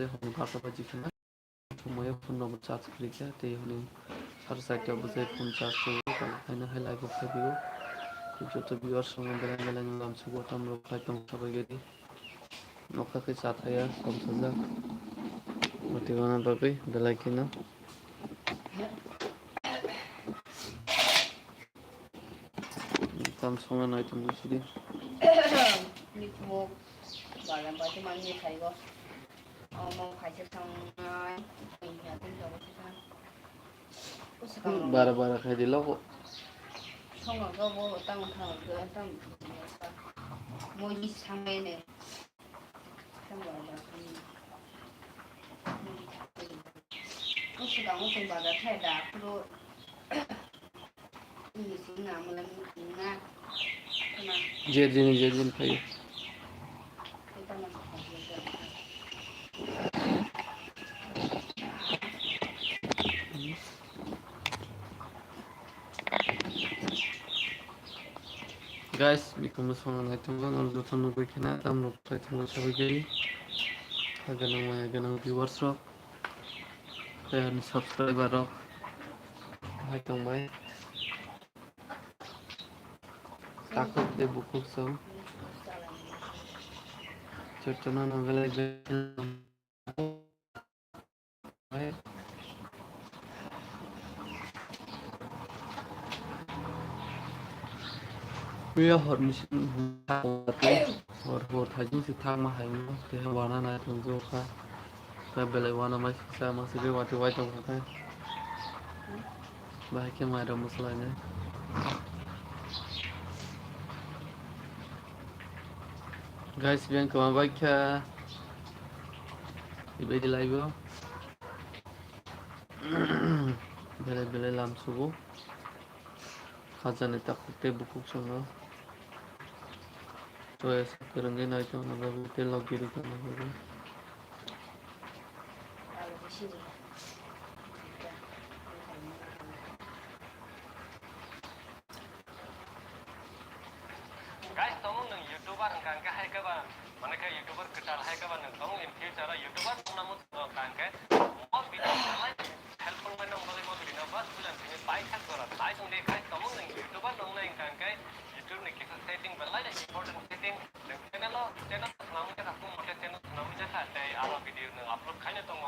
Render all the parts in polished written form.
hon basa baji khana thumaya phone number charge krikya te honi sar site bose phone charge ko kaina hai live khabiyo joto viewers songo belang belang lam subo tamro khai tong sabai gedi nokha ke chathaya samsaja motivana babai belai kina tam songa nai tum sidi ni mo balam ba ti man ni khai go mo khai se sang nai ya tin do se sang bara khai dilo ko song ga go bo tang thang ge tang mo yi sang me ne tang ba ba ko se ga mo song ba da thai da pro ni sin na mo lan na je din khai guys bikum songa nai tum gon on joto no khina tamro khai tong sabai gedi ganang viewers rok dan subscriber rok hai tong bai takut de buku song chotona no belai bai Bia hot mission hot hajing si thang ma hai mo te wana na thong jo kha ka belai wana mai sa ma se wa te wai tong kha ba ke ma ra musla ne guys biang ko ba kha ibe di live belai lam subo khajane tak te buku songo to ऐसा करेंगे नहीं तो मतलब तेल लगी करना होगा guys tolong nang youtuber kan ka hai ka ba mana ka youtuber ketar hai ka ba nang tolong in future youtuber namu kan ka mo video lai helpful man nang bagi mo video bas bulan ini baik kan kora tai tung de guys tolong nang youtuber nang nang kan ka youtube ni kisa setting belai da important setting nang channel namu ka aku mo channel namu ja sa tai ala video nang upload khaina tong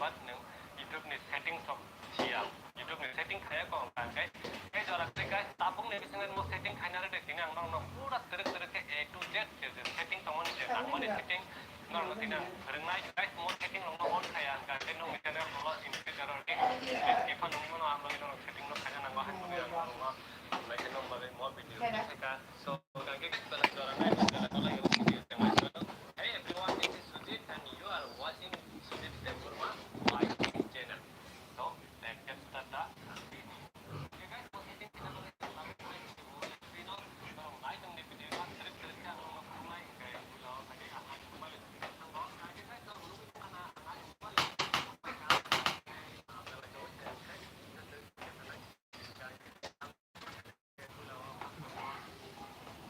bas nang youtube ni setting sok sia youtube ni setting khaya ko kan ka cái giờ là cái tapung này bisa ngan mo setting khaina re de tinang nong nong pura terek ke A to Z setting tong ni nang mo setting nong mo tinang rengai guys mo setting nong on khaya kan ke nong channel lo in future ke ke pa nong mo am lagi nong setting no khaina nang han mo nang mo lai ke nong mo video ka so kan ke bala jora nai bala ko lai video te mai so hey everyone this is Sujit and you are watching Sujit Devarma my channel so let's get started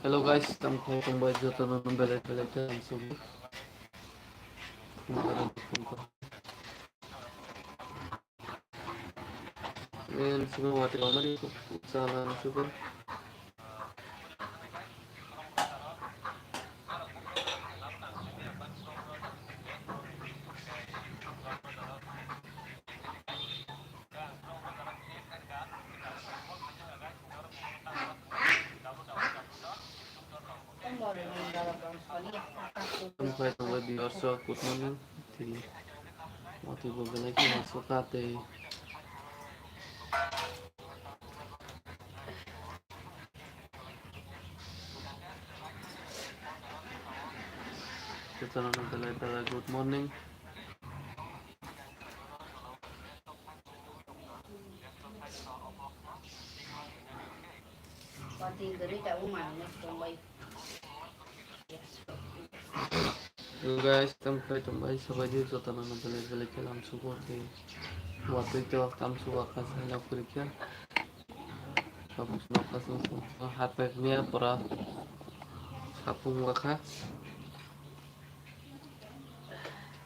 hello guys tam ko bai joto no belai jam subo el subo wati mari ko sana subo Sampai tunggu di Oslo Putman thì mọi thứ vừa bên cái hàng số ca thì kita nonton belai good morning Pati dari tak umar ni sampai guys sampai tumbai sabai di joto no belai kelam subo thì waktu itu tam subo kasih na kurikya kapus no kasih hatnya pura sapung wakha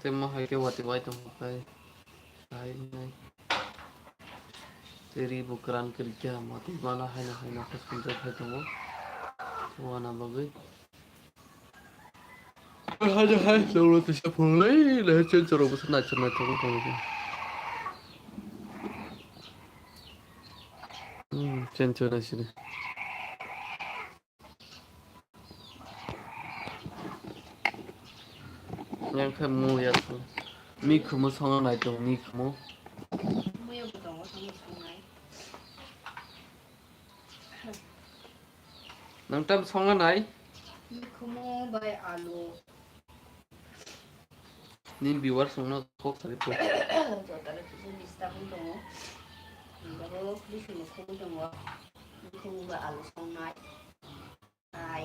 tema hai ke wati wai tong kai hai nai teri bukaran kerja mati mana hai na kas punjat hai tong wana bagai ada hai selalu tu mulai dah cencer besar nacer nacer tong cencer sini yang kamu ya tuh mi kamu sangat naik dong mi kamu Mua bột đỏ xong rồi xong này. nang tam sangat naik Kamu bay alu. ni viewer sangat kok tadi tuh Rồi ta được cái lista không dong. Baru list mo không dong. Kamu bay alu xong này.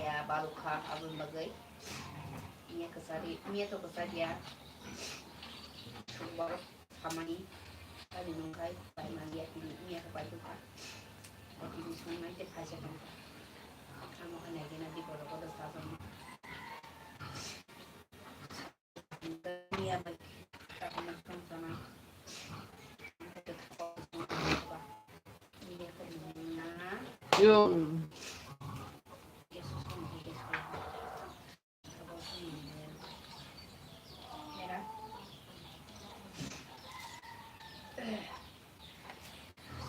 Ya baru kah abang bagai. Mia to kesari ya. Baru sama ni. Tadi nungkai pai mandi ini mia ke pai tu kan. Tapi di xong này kita kasih kan. Kamu kan lagi nanti kalau sama. Mia baik. Tak makan sama. Mia ke mana? yung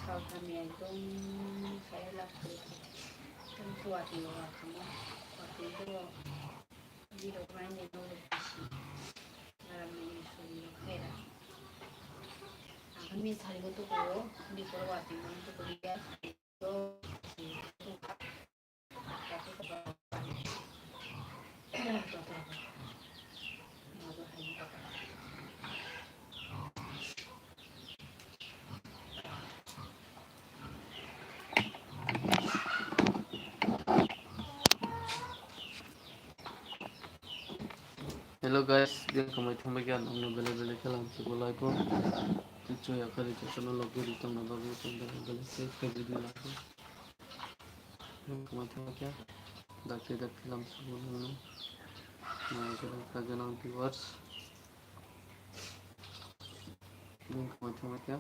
Sau kami itu saya lakukan sesuatu yang kamu waktu itu di dokumen itu dalam ini kira kami saling itu kok di Purwati untuk kuliah itu hello guys dia kembali lagi ang bela-bela kalam sekolah ko cucu ya kali cucu no lagi di tengah bagus tengah bela ke video lagi kembali lagi dak kalam sekolah no nah kita kajian viewers kembali lagi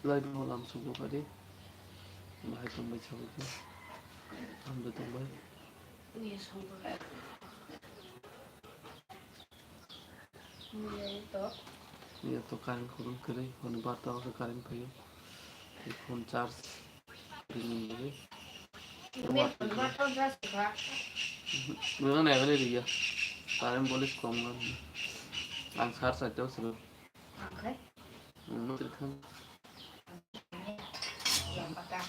lagi malam subuh tadi bahaya tambah cabut ambil tambah ini sampai itu ya to kain kurung kere hone bata ke kain payo phone charge ini lagi ini berapa beras pak memang naik kali dia kain boleh kom kan angsar saja sudah oke menurut kan yang pakai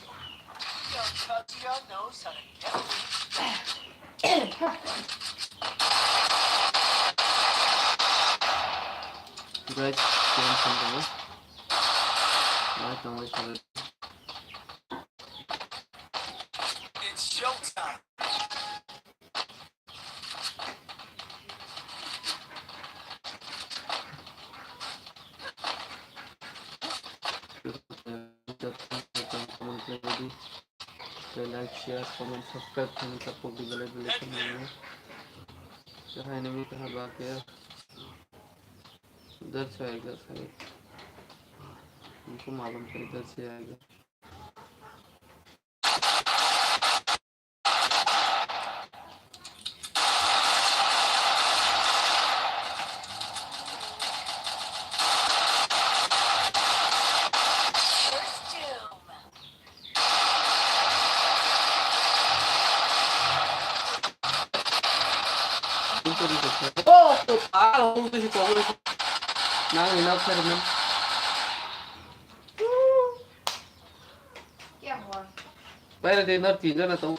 guys jangan sampai tambah cabut It's showtime. like, share, comment, subscribe channel support di bela-bela channel चाहे नहीं कहा बाकी इधर से आएगा शायद उनको मालूम था इधर से आएगा oh tuh parah tuh si kau nang enough sermen ya wah pera dinner tiga na tuh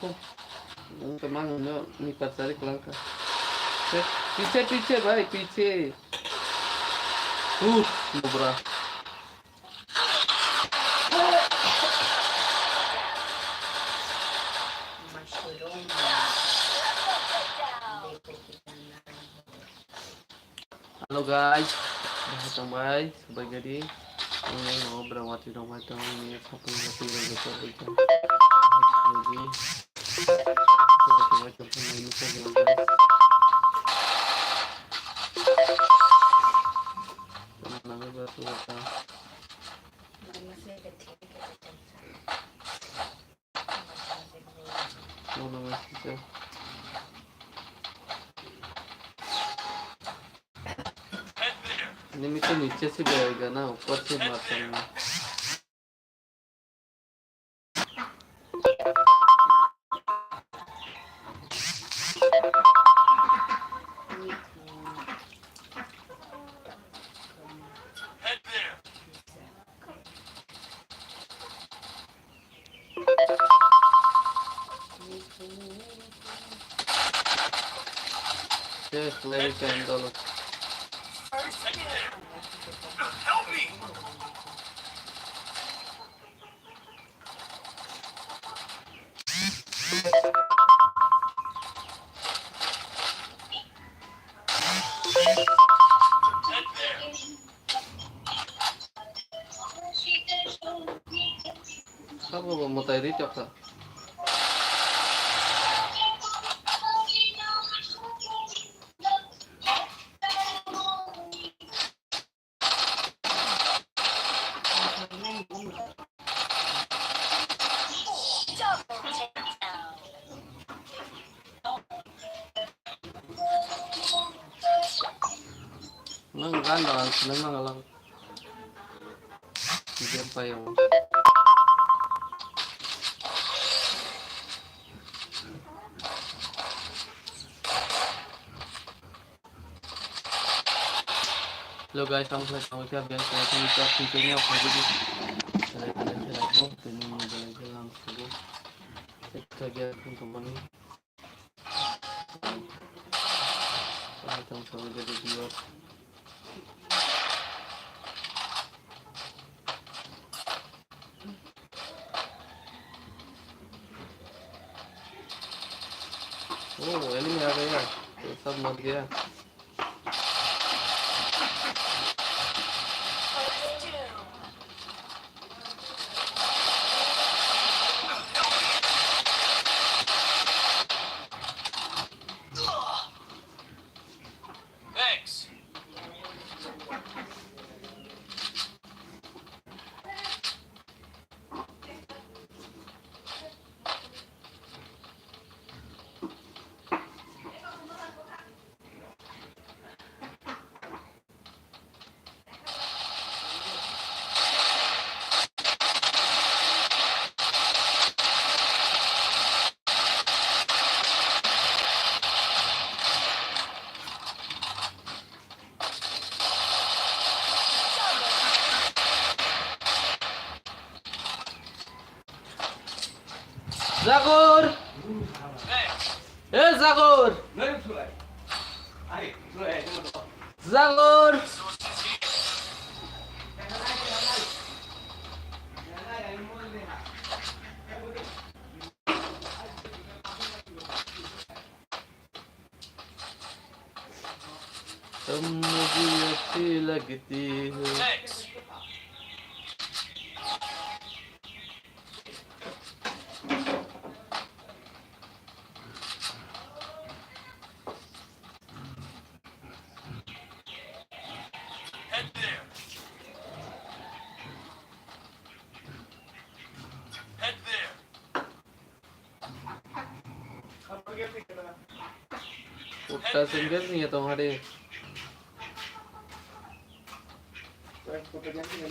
kemang no ni pasari kelangka पीछे पीछे भाई पीछे बुबरा halo guys udah sampai sebagai di ini mau berawati dong macam ini satu lagi gitu aja lagi macam ini saja guys Una vez hice. Head there. Enemy तो नीचे से जाएगा ना, ऊपर से मारता हूँ. Head there. Yes, very $10. Head there. Help me. Head there. Apa mau tadi cok? Nang kan dong, seneng nang lang. Hindi pa yung. Hello guys, ang flash ako siya biar saya bisa videonya apa gitu. Kalian aku ini jalan-jalan langsung. Lagi aku kemana? Saya tahu jadi viewer. Oh, enemy आ गया. तो सब मर गया. Thanks. Zagur! Thanks. Zagur! Zagur! Sources here. तुम मुझे अच्छी लगती हो. Thanks. Head there. Head there. उतना सिंगल नहीं है तुम्हारे. Double takedown.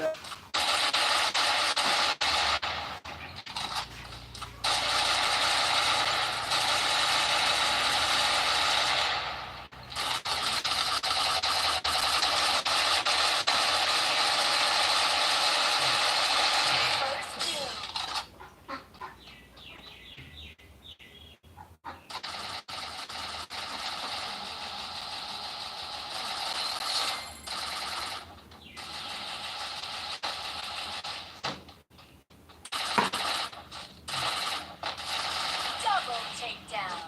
Double takedown.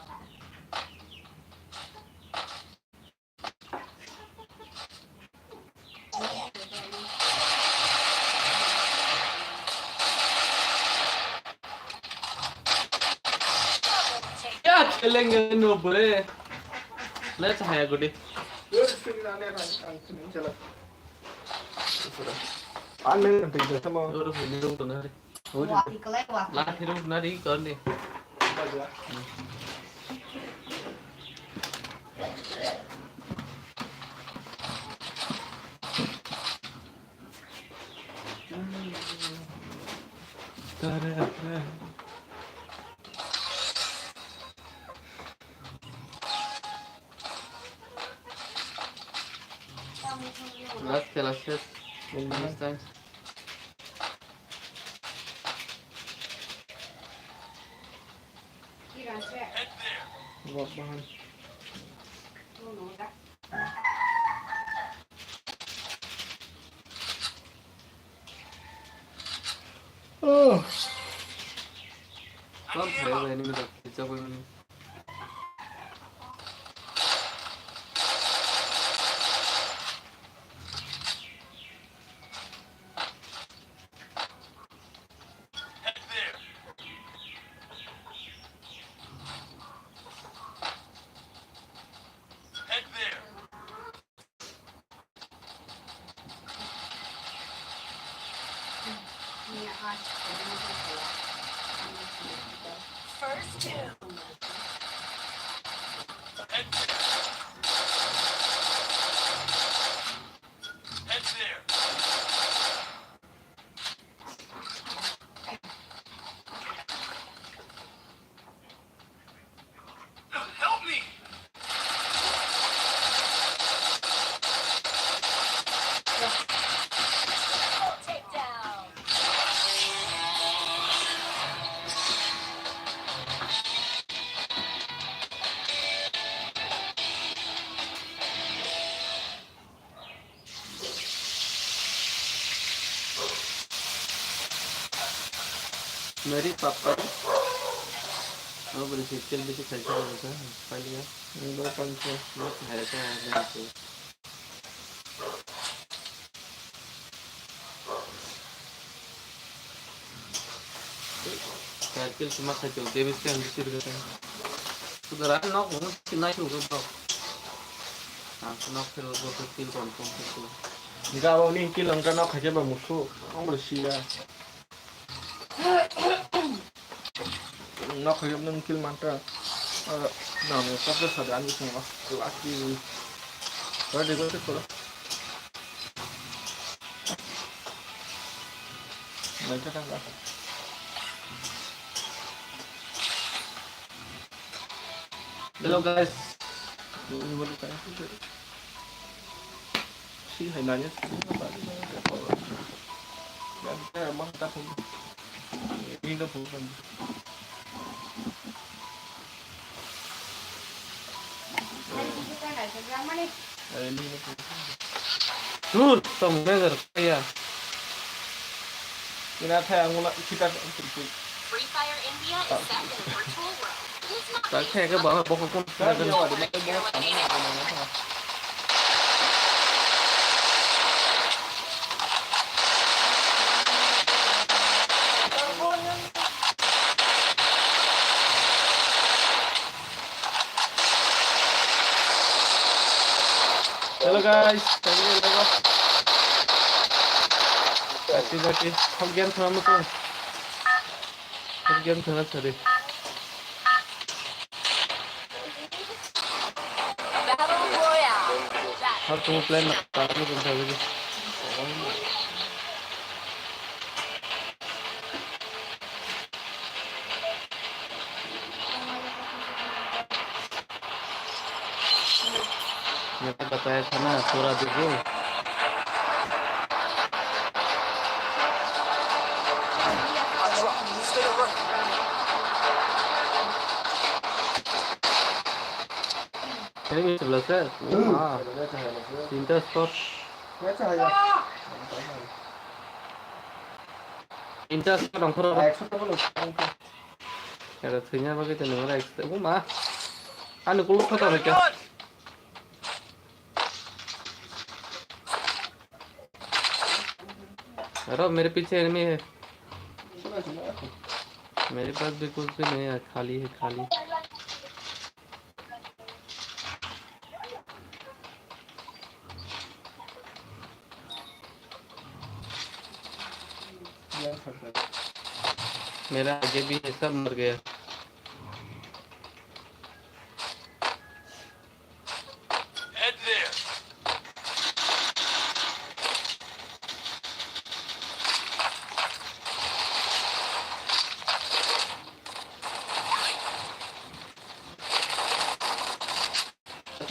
क्या खेलेंगे नोबरे? Let's have a good day. Wah, di kelek wah. Lah hidup nari kan nih. Last ke last yes. This time. Kira saya Head there. Gọt bahan. tunggu dah. Không thể về nên được thì cho mình Head there. Head there. Ini khas. First two. Head there. Head there. Help me! Takedown. मेरी पापा वो बड़ी serial भी खेलता रहता है पहले Dua panca. वो है तो है तो cycle cuma saja dia bisa yang disir kan saudara nok mau kena itu kan bro nah nok terus buat kecil konfirm itu Jika awak ni kilang kan nak kerja bermusuh, orang bersih dah. Nak kerja dengan kil mata. Nah, ni sampai sadar ni semua. Tu aki. Kalau dia kata kalau. Macam kan lah. hello guys Ini baru kayak tu. Si Hainannya sih apa? Dan saya emang tak pun. Ini dah bukan. Hari ini kan ada seberang mana? Ini dah bukan. Dude, kamu dengar ya Kita saya mula kita untuk Free Fire India is set in a virtual world. It is not tak kayak ke bawah pokok pun Saya ada dia ada macam banyak sama nak apa. Hello guys, tadi lagi. Kasih bagian sama tu. Bagian sana tadi. Battle Royale. That Har kamu plan nak tahu pun tak lagi. मैंने बताया था ना थोड़ा देखो ini sebelah saya cinta sport cinta sport orang orang ada ternyata bagi tenor ekstra mah anu kulo kata mereka अरे मेरे पीछे enemy है मेरे पास भी कुछ भी नहीं है खाली है खाली मेरा आगे भी है सब मर गया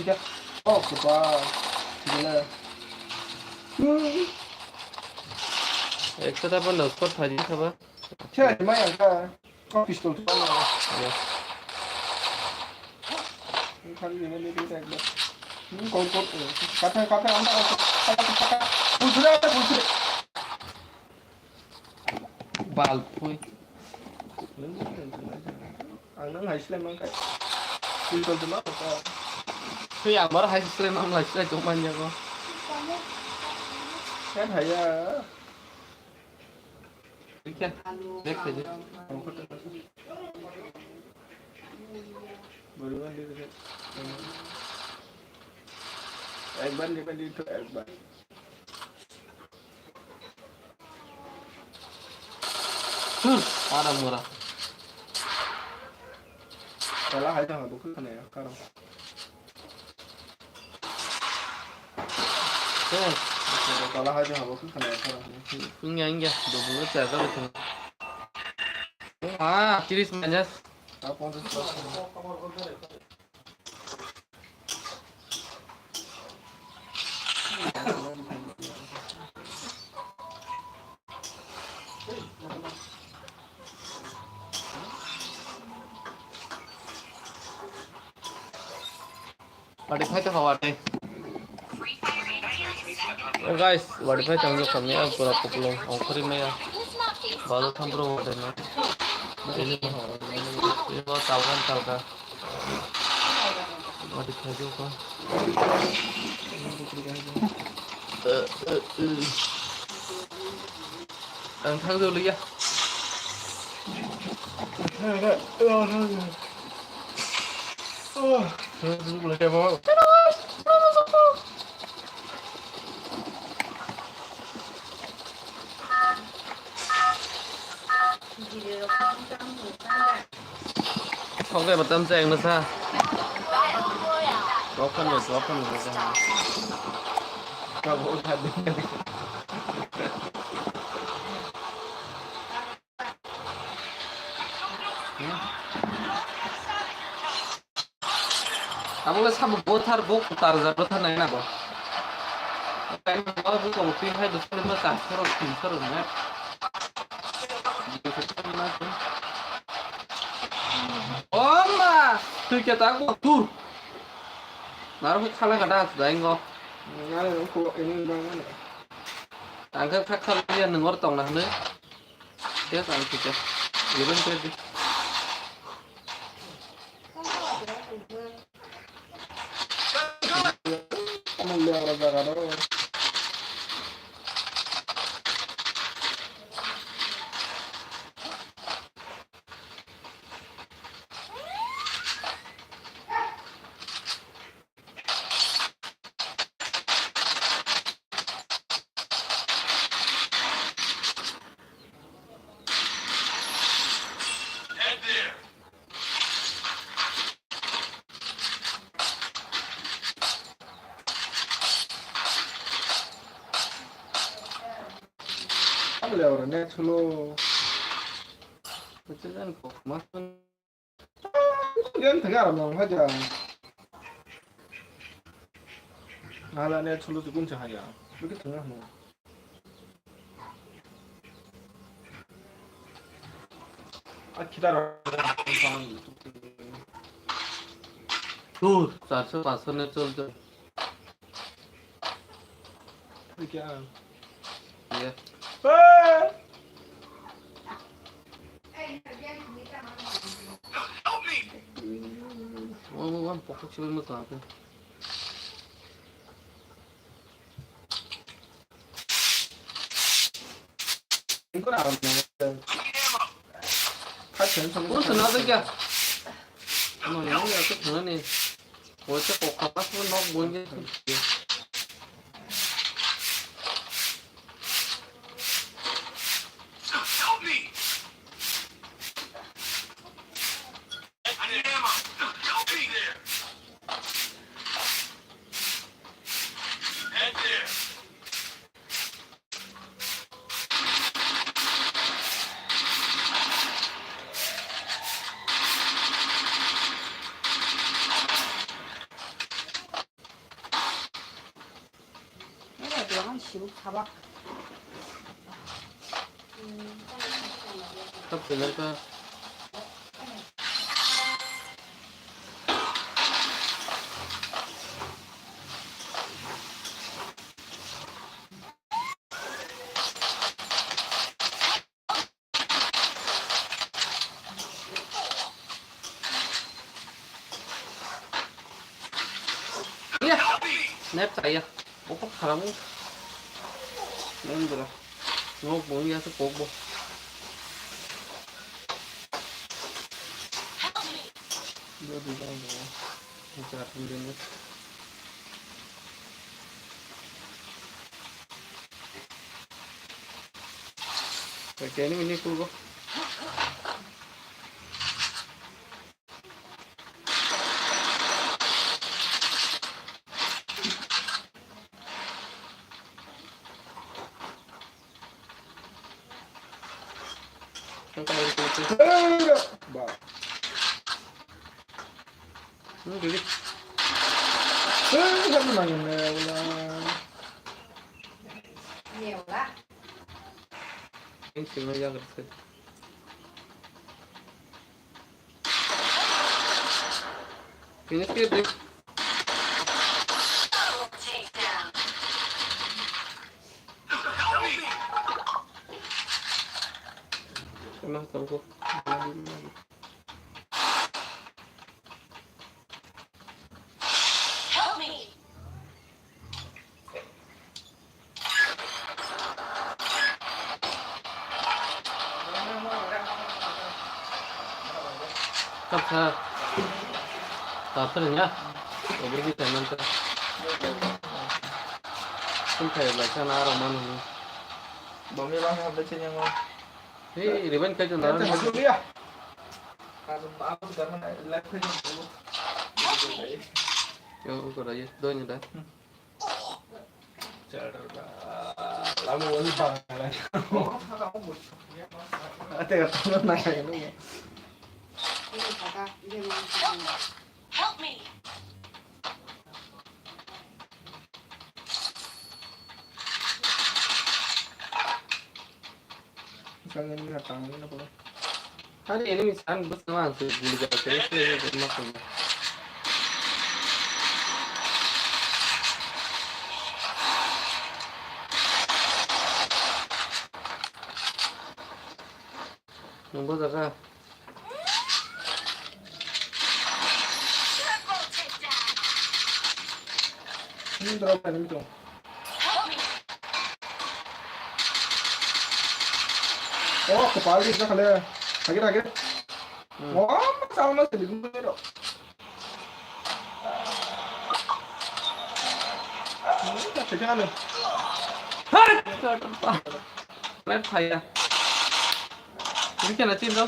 kia. Oh, super. Gila. Ekta apa nggak spot haji apa? Cek cuma yang kau pistol tu kan. Ya. Kali ini dia ekbar. Kau kata anda kata pulsa. Bal pui. Anda nggak Islam kan? Pistol tu mah. Pui yang baru haji selain orang haji selain cuma aja kok. Kan hanya. Iya. Dek aja. Baruan dia kata. Ekbar dia kan itu ekbar. Ada murah. Salah aja nggak bukan kan ya sekarang. Salah aja nggak bukan kan ya sekarang. Punya enggak, 2 bulan saya kalau itu. Ah, kiri semuanya. Apa untuk Modify to Hawaii. Oh guys, modify change kami ya pura populong. Angkuri maya. Balu thambro wade na. Ini bawa tawaran talka. Modify juga. Ang thang dulu ya. Dulu boleh kayak mau. Không cái bật tâm trạng nó sao? Có phân rồi sao? Có bộ thật đi. Kamu lah sama bothar bok tar zaro tha nahi na ba. Kain ma bu ko pin hai dusre ma ka saro tin saro na. Oma, tu kya tak bo tu. Naruh khala kada daing go. Ngale ko ini bangun. Angka khala dia nengor tong nah ne. Dia kan kita. Iban tadi. Kamu lihat rasa-rasa. Head there. Kamu lihat orangnya solo. Betul kan kok. Masun. Dia tengah orang aja. Halanya solo tu pun cahaya. Begitu tengah mau. Kita orang. Tur, 400-500 ne चलते. क्या? Iya. Help me. Oh, pokok sih mau apa? Ini kan orang. Kacang sama. Oh, senada kya? Ano yan? Ito kena nih. Oh, cak kok kapas mo nok bunyi. Help me. I need ammo. Help me there. Head there. 시국 사박. Cấp từ đây cơ. Nếp chạy à? Bố khóc thả lắm. Nên vừa ngốc muốn ra sức cuộc bộ. Đưa đi đâu rồi? Không chả không đến nữa. Phải kéo nó đi cô. Ba. Jadi Kan nangin wala. Nhiều lắm. anh chỉ mới ra được thôi. Ini sih deh. Emang tahu kok. Help me! Cấp ha. Tập thôi nhá. Ở bên cái này ta. Không thể là cho nó rồi mà. Bom ni bang ada cenya ngau. Hey, ribbon cái chân đó. Ada masuk dia. Ada apa sekarang left ni dulu. Yo, có đấy, đôi như đấy. Lama wali bang lah. Ada kata nak yang ni. Ini kata dia mau. Help me! Sekarang ni datang ni apa? Hari ini misalnya bus sama sih, gulu gak terus ya, maksudnya. Nunggu tak? Triple takedown! Ni berapa ni tu? Help me! Oh, kepala dia dah kena. Lagi. Wah, sama sedih tu. Tak cakap ni. Hai, left thầy à? Cái kia là chim đâu?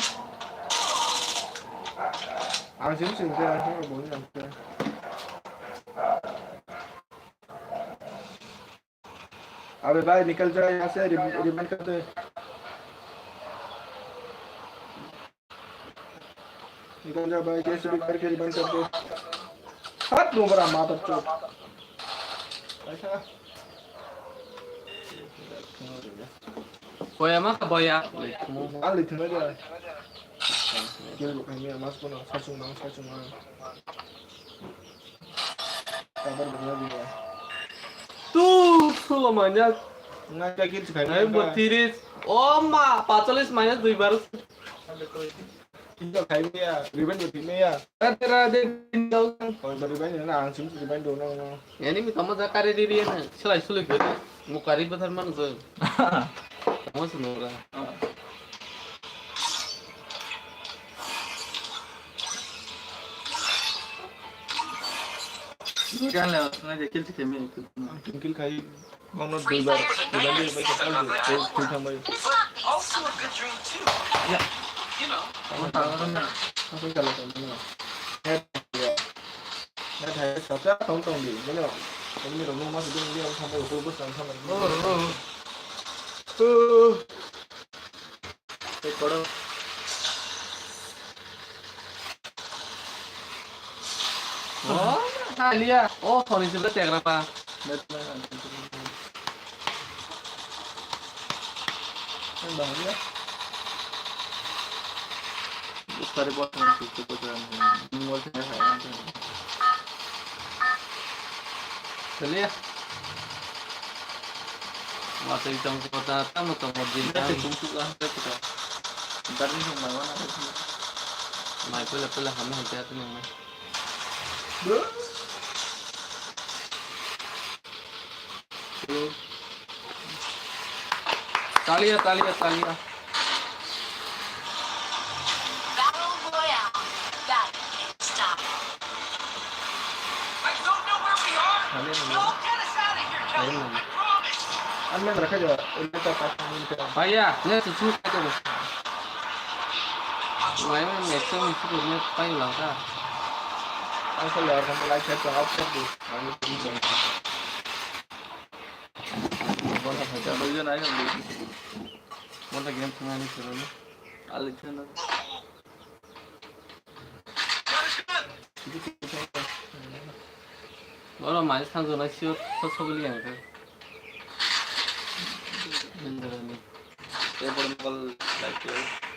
Ang sim sim dia, ni boleh nampak. अबे भाई निकल जाए यहाँ से ribbon करते निकल जा भाई कैसे भी करके रिबन करते हाथ दूँ बड़ा माता चोट ऐसा Boya mah boya. Ali tu aja kira bukan ni mas pun satu mang kabar benar juga Tuh, kalau banyak. nggak kayak gitu kan Ayo buat tiris. Oh, ma, 45 minus 2 baru. Tinggal kayak ni ya ribbon berpindah ya Tera ada tinggal. kalau berribbon ya nah langsung ribbon doang Ya ini kamu zakari diri ya. Selai sulit gitu. Mukari besar mana tuh? Kamu senora. Jangan lewat aja kill sih kami itu. tinggal kayak mau dua bar ribbon dia baik sekali tuh tambah Also a good dream too. Ya. You know. Kamu tahu kan? langsung kalau temen ya nah saya saja tonton di mana ini rumah masih dia sampai autobus sampai Record. Oh, Alia. Oh, Tony sudah cek apa? Kan bangunnya. Tadi potong itu kotoran. Mulai saya चलिए masa hitam kota tamu kamu Kita jinta kumpul lah kita. Ntar nih sama mana ada. mai pula pula hame hati nang talia Battle Royale. That stop. I don't know where we are. Kalian ini. Don't get us out of here, Kelly. Ayun. I promise. An mereka juga udah pasang ini kan. paya ne susu kato bos mai mai maximum susu ne pai lang ka Ang salar kan mulai saya ke outside di. Lalu bisa. Bola saja bagian aja ambil. bola game tengah ni suruh ni Alik sana. That is good. bola mai sang zo na sio sosogli ang ka indra ni Saya boleh like